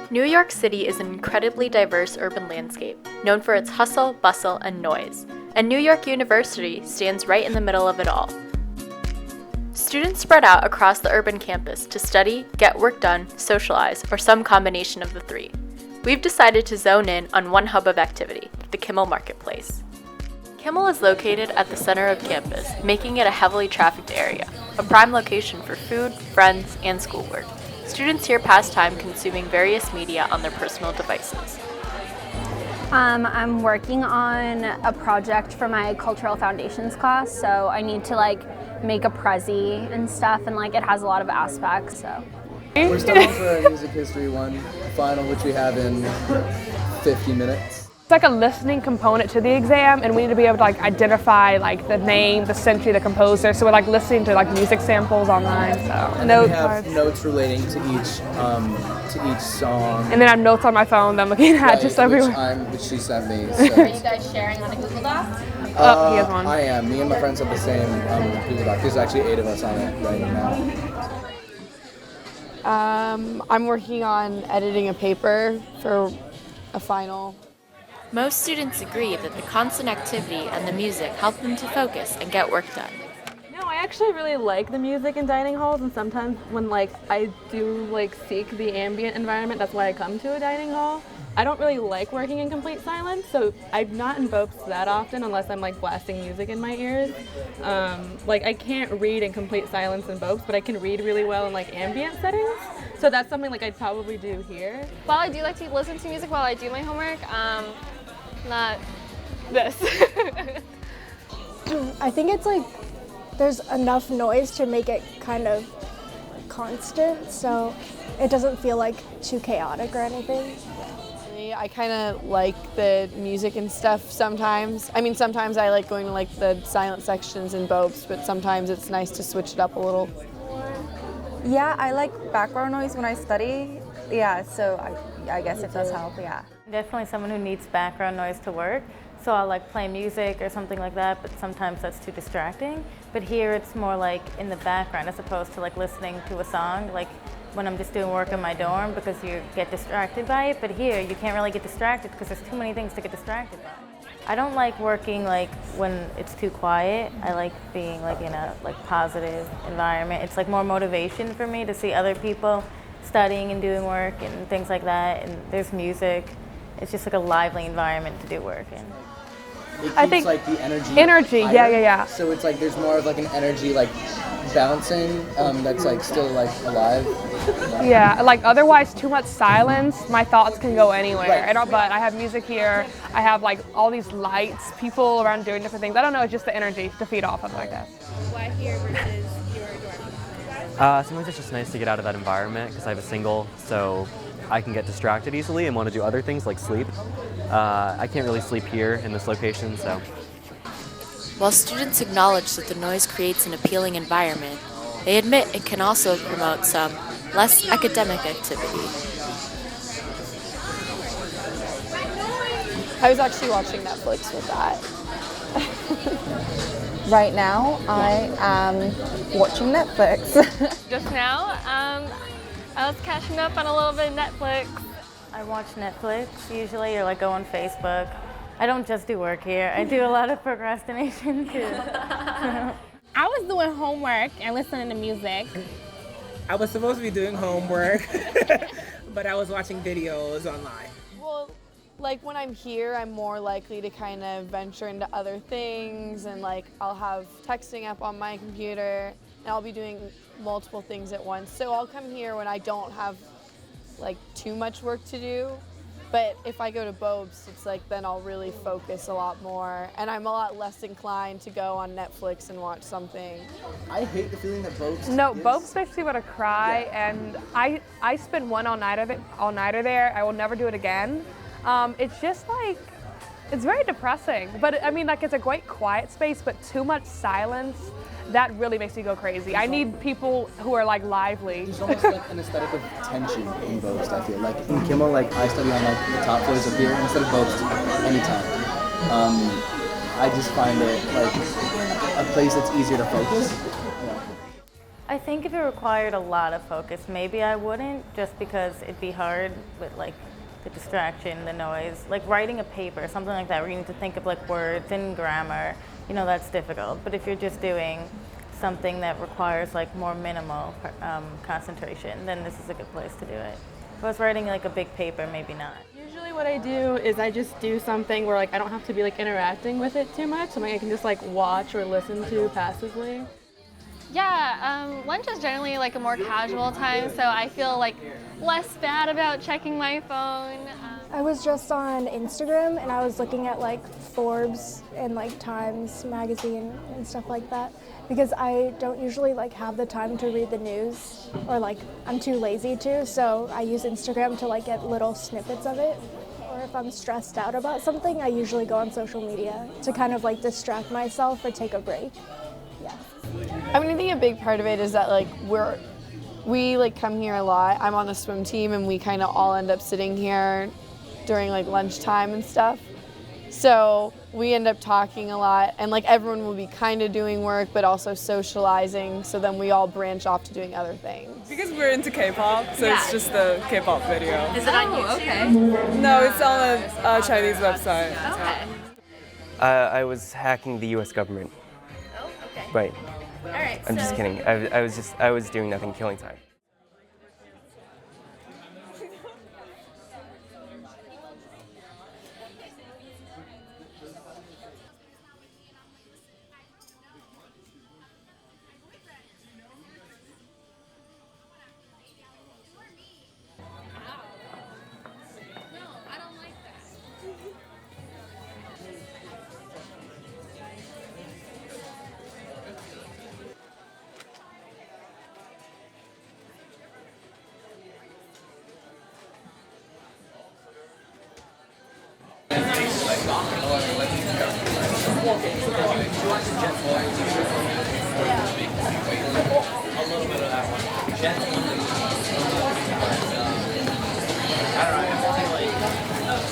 New York City is an incredibly diverse urban landscape, known for its hustle, bustle, and noise, and New York University stands right in the middle of it all. Students spread out across the urban campus to study, get work done, socialize, or some combination of the three. We've decided to zone in on one hub of activity, the Kimmel Marketplace. Kimmel is located at the center of campus, making it a heavily trafficked area, a prime location for food, friends, and schoolwork. Students here pass time consuming various media on their personal devices. I'm working on a project for my cultural foundations class, so I need to make a prezi and stuff, and it has a lot of aspects. So we're studying for a music history 1 final, which we have in 50 minutes. It's like a listening component to the exam, and we need to be able to identify the name, the century, the composer. So we're listening to music samples online. So and then we have notes relating to each song. And then I have notes on my phone that I'm looking at just everywhere. Which she sent me. So. Are you guys sharing on a Google Doc? He has one. I am. Me and my friends have the same Google Doc. There's actually 8 of us on it right now. I'm working on editing a paper for a final. Most students agree that the constant activity and the music help them to focus and get work done. No, I actually really like the music in dining halls, and sometimes when I do seek the ambient environment, that's why I come to a dining hall. I don't really like working in complete silence, so I'm not in BOPES that often unless I'm blasting music in my ears. I can't read in complete silence in BOPES, but I can read really well in ambient settings. So that's something I'd probably do here. While I do like to listen to music while I do my homework, not this. I think it's there's enough noise to make it kind of constant, so it doesn't feel too chaotic or anything. I kind of like the music and stuff sometimes. I mean, sometimes I like going to the silent sections in BOPES, but sometimes it's nice to switch it up a little. Yeah, I like background noise when I study. Yeah, so I guess it does help, yeah. Definitely someone who needs background noise to work. So I'll play music or something like that, but sometimes that's too distracting. But here it's more in the background as opposed to listening to a song, when I'm just doing work in my dorm, because you get distracted by it. But here you can't really get distracted because there's too many things to get distracted by. I don't like working when it's too quiet. I like being in a positive environment. It's more motivation for me to see other people studying and doing work and things like that, and there's music. It's just a lively environment to do work in. It keeps I think the energy higher. Yeah. So it's there's more of an energy bouncing that's still alive. Yeah, otherwise too much silence, my thoughts can go anywhere. Right. But I have music here, I have all these lights, people around doing different things. I don't know, it's just the energy to feed off of, I guess. Why here versus your dorm? Sometimes it's just nice to get out of that environment because I have a single, so I can get distracted easily and want to do other things like sleep. I can't really sleep here in this location, so. While students acknowledge that the noise creates an appealing environment, they admit it can also promote some less academic activity. I was actually watching Netflix with that. Right now, I am watching Netflix. Just now, I was catching up on a little bit of Netflix. I watch Netflix usually, or go on Facebook. I don't just do work here. I do a lot of procrastination too. I was doing homework and listening to music. I was supposed to be doing homework, but I was watching videos online. Well, when I'm here, I'm more likely to kind of venture into other things, and I'll have texting up on my computer, and I'll be doing multiple things at once. So I'll come here when I don't have too much work to do. But if I go to BOPES, it's then I'll really focus a lot more, and I'm a lot less inclined to go on Netflix and watch something. I hate the feeling that BOPES. No, BOPES makes me want to cry, and I spend one all-nighter there. I will never do it again. It's just it's very depressing. But I mean, it's a great quiet space, but too much silence. That really makes me go crazy. I need people who are lively. There's almost an aesthetic of tension in BOPES, I feel. In Kimmel, I study on the top floors up here instead of BOPES anytime. I just find it a place that's easier to focus. I I think if it required a lot of focus, maybe I wouldn't, just because it'd be hard with like the distraction, the noise. Like writing a paper, something like that, where you need to think of like words and grammar, you know, that's difficult. But if you're just doing something that requires like more minimal concentration, then this is a good place to do it. If I was writing like a big paper, maybe not. Usually what I do is I just do something where like I don't have to be like interacting with it too much. Something I can just like watch or listen to passively. Yeah, lunch is generally like a more casual time, so I feel like less bad about checking my phone. I was just on Instagram and I was looking at like Forbes and like Times magazine and stuff like that, because I don't usually like have the time to read the news, or like I'm too lazy to, so I use Instagram to like get little snippets of it. Or if I'm stressed out about something, I usually go on social media to kind of like distract myself or take a break. Yeah. I mean, I think a big part of it is that like we like come here a lot. I'm on the swim team and we kind of all end up sitting here during like lunchtime and stuff. So we end up talking a lot, and like everyone will be kind of doing work but also socializing, so then we all branch off to doing other things. Because we're into K-pop, so it's just the K-pop video. Is it on YouTube? Okay. No, it's on a Chinese website. Okay. I was hacking the U.S. government. Oh, okay. Right. All right. I'm just kidding. I was doing nothing, killing time. A little bit of that one.